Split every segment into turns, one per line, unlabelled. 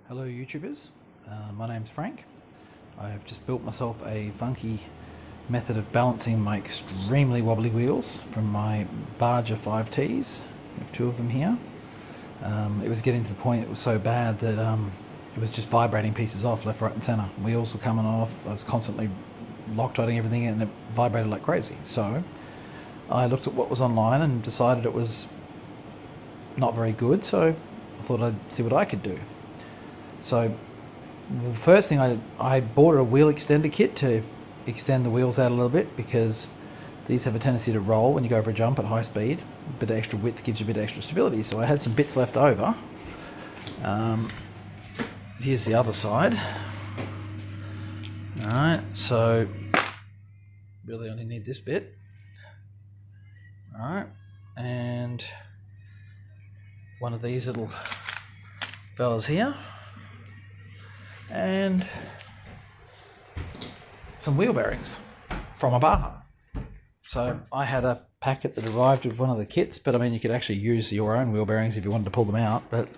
Hello YouTubers, my name's Frank. I've just built myself a funky method of balancing my extremely wobbly wheels from my Baja 5Ts. I have two of them here. It was getting to the point it was so bad that it was just vibrating pieces off left, right and centre. Wheels were coming off, I was constantly Loctiting everything and it vibrated like crazy. So I looked at what was online and decided it was not very good, so I thought I'd see what I could do. So the first thing I bought a wheel extender kit to extend the wheels out a little bit, because these have a tendency to roll when you go over a jump at high speed. A bit of extra width gives you a bit of extra stability. So I had some bits left over. Here's the other side. Alright, so really only need this bit. Alright, and one of these little fellas here, and some wheel bearings from a Baja. So I had a packet that arrived with one of the kits, but I mean you could actually use your own wheel bearings if you wanted to pull them out, but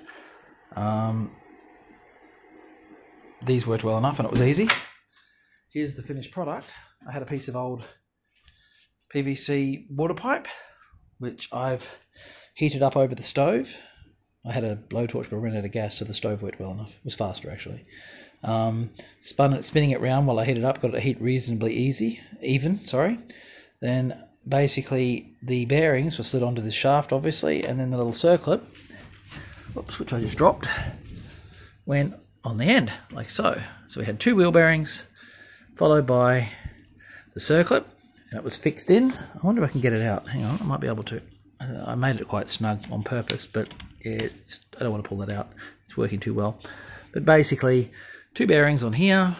these worked well enough and it was easy. Here's the finished product. I had a piece of old PVC water pipe which I've heated up over the stove. I had a blowtorch but I ran out of gas, so the stove worked well enough. It was faster actually. Spinning it round while I heat it up, got it to heat reasonably even. Then basically the bearings were slid onto the shaft obviously, and then the little circlip, which I just dropped, went on the end like so. So we had two wheel bearings followed by the circlip, and it was fixed in. I wonder if I can get it out. Hang on, I might be able to. I made it quite snug on purpose, but I don't want to pull that out. It's working too well. But basically, two bearings on here,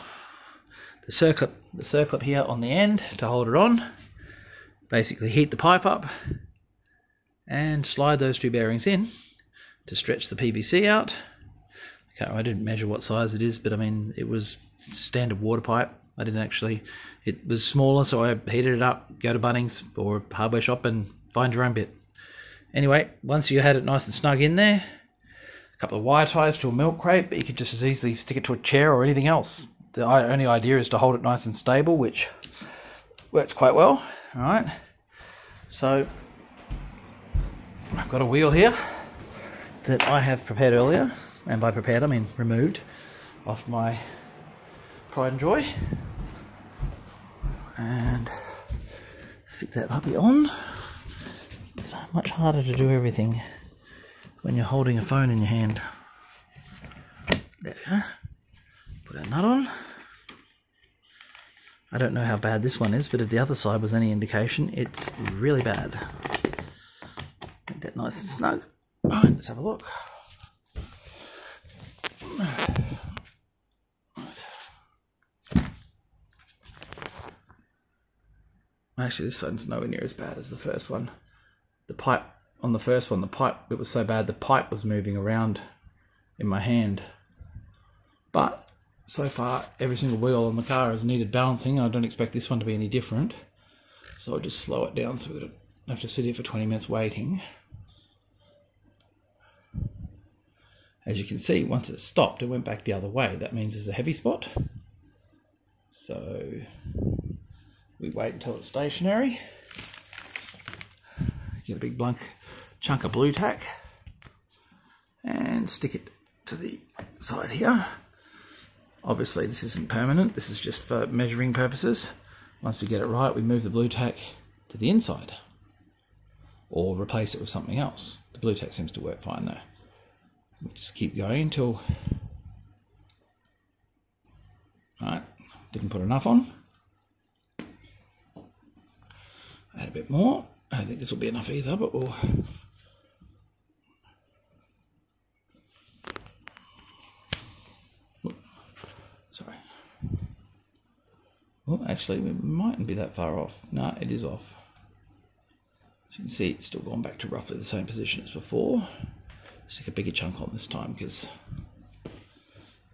the circlip here on the end to hold it on. Basically heat the pipe up and slide those two bearings in to stretch the PVC out. I didn't measure what size it is, but I mean it was standard water pipe. It was smaller, so I heated it up, go to Bunnings or a hardware shop and find your own bit. Anyway, once you had it nice and snug in there, a couple of wire ties to a milk crate, but you could just as easily stick it to a chair or anything else. The only idea is to hold it nice and stable, which works quite well. Alright, so I've got a wheel here that I have prepared earlier, and by prepared I mean removed off my Pride and Joy, and stick that puppy on. It's much harder to do everything when you're holding a phone in your hand. There we go. Put a nut on. I don't know how bad this one is, but if the other side was any indication, it's really bad. Make that nice and snug. Alright, let's have a look. Actually, this one's nowhere near as bad as the first one. The pipe on the first one, it was so bad the pipe was moving around in my hand. But so far, every single wheel on the car has needed balancing, and I don't expect this one to be any different. So I'll just slow it down so we don't have to sit here for 20 minutes waiting. As you can see, once it stopped, it went back the other way. That means there's a heavy spot. So we wait until it's stationary. Get a big chunk of blue tack and stick it to the side here. Obviously this isn't permanent, this is just for measuring purposes. Once we get it right, we move the blue tack to the inside or replace it with something else. The blue tack seems to work fine though. We just keep going until... Alright, didn't put enough on. Add a bit more. I don't think this will be enough either, but we'll... Sorry. Well, actually, we mightn't be that far off. No, it is off. As you can see, it's still gone back to roughly the same position as before. Stick a bigger chunk on this time because I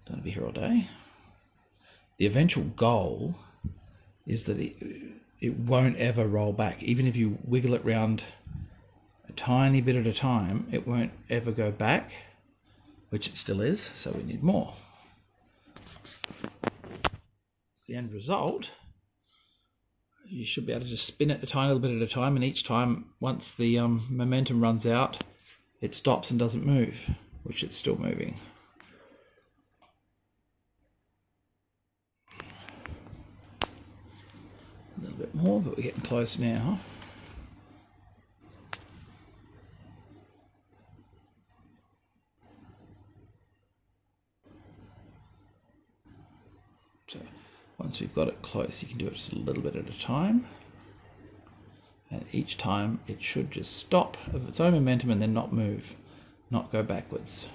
don't want to be here all day. The eventual goal is that it won't ever roll back. Even if you wiggle it round a tiny bit at a time, it won't ever go back which it still is, so we need more. The end result, you should be able to just spin it a tiny little bit at a time, and each time, once the momentum runs out, it stops and doesn't move, which it's still moving. A little bit more, but we're getting close now. So once we've got it close, you can do it just a little bit at a time. And each time it should just stop of its own momentum and then not move, not go backwards.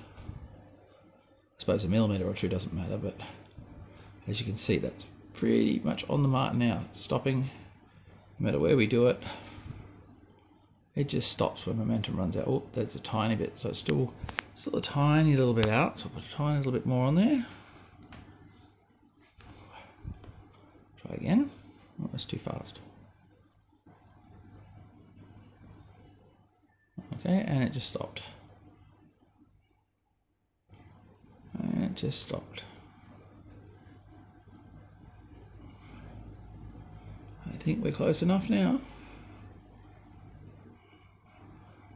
I suppose a millimetre or two doesn't matter, but as you can see, that's pretty much on the mark now. It's stopping, no matter where we do it. It just stops when momentum runs out. Oh, there's a tiny bit, so it's still a tiny little bit out. So I'll put a tiny little bit more on there. Try again. Oh, that's too fast. Okay, and it just stopped. And it just stopped. I think we're close enough now.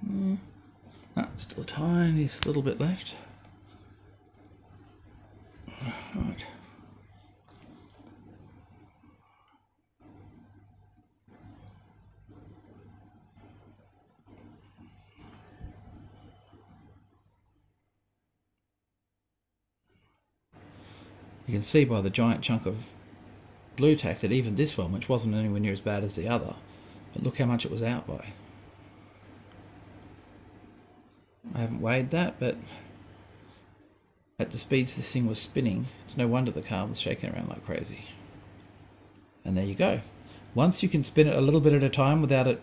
No, still a tiny little bit left. Right. You can see by the giant chunk of blue tack that even this one, which wasn't anywhere near as bad as the other, but look how much it was out by. I haven't weighed that, but at the speeds this thing was spinning, it's no wonder the car was shaking around like crazy. And there you go. Once you can spin it a little bit at a time without it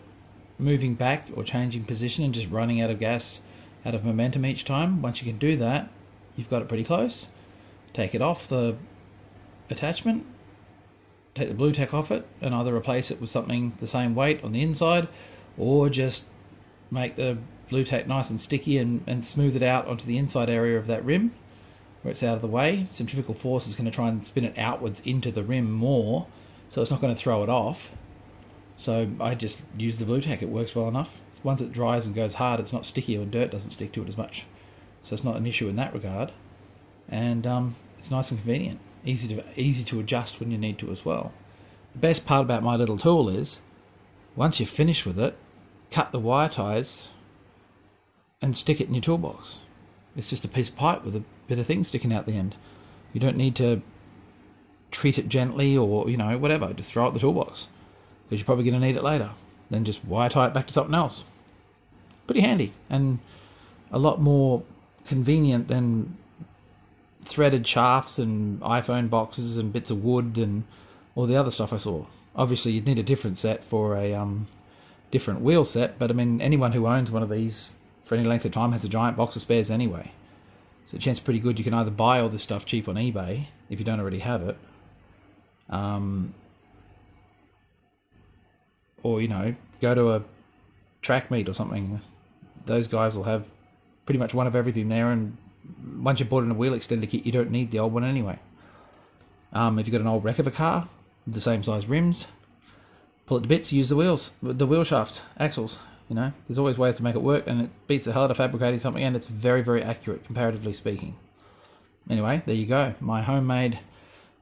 moving back or changing position and just running out of gas, out of momentum each time, once you can do that, you've got it pretty close. Take it off the attachment, take the blue tack off it, and either replace it with something the same weight on the inside, or just make the blue tack nice and sticky and smooth it out onto the inside area of that rim where it's out of the way. Centrifugal force is going to try and spin it outwards into the rim more, so it's not going to throw it off. So I just use the blue tack, it works well enough. Once it dries and goes hard, it's not sticky, or dirt doesn't stick to it as much, so it's not an issue in that regard. And it's nice and convenient, easy to adjust when you need to as well. The best part about my little tool is, once you're finished with it, cut the wire ties and stick it in your toolbox. It's just a piece of pipe with a bit of thing sticking out the end. You don't need to treat it gently or, you know, whatever. Just throw it in the toolbox, because you're probably going to need it later. Then just wire tie it back to something else. Pretty handy, and a lot more convenient than threaded shafts and iPhone boxes and bits of wood and all the other stuff I saw. Obviously you'd need a different set for a different wheel set, but I mean, anyone who owns one of these for any length of time has a giant box of spares anyway. So the chance is pretty good you can either buy all this stuff cheap on eBay if you don't already have it, or, you know, go to a track meet or something. Those guys will have pretty much one of everything there, and once you've bought in a wheel extender kit, you don't need the old one anyway. If you've got an old wreck of a car with the same size rims, pull it to bits, use the wheels, the wheel shafts, axles. You know, there's always ways to make it work, and it beats the hell out of fabricating something, and it's very, very accurate, comparatively speaking. Anyway, there you go, my homemade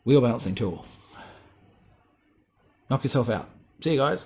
wheel balancing tool. Knock yourself out. See you guys.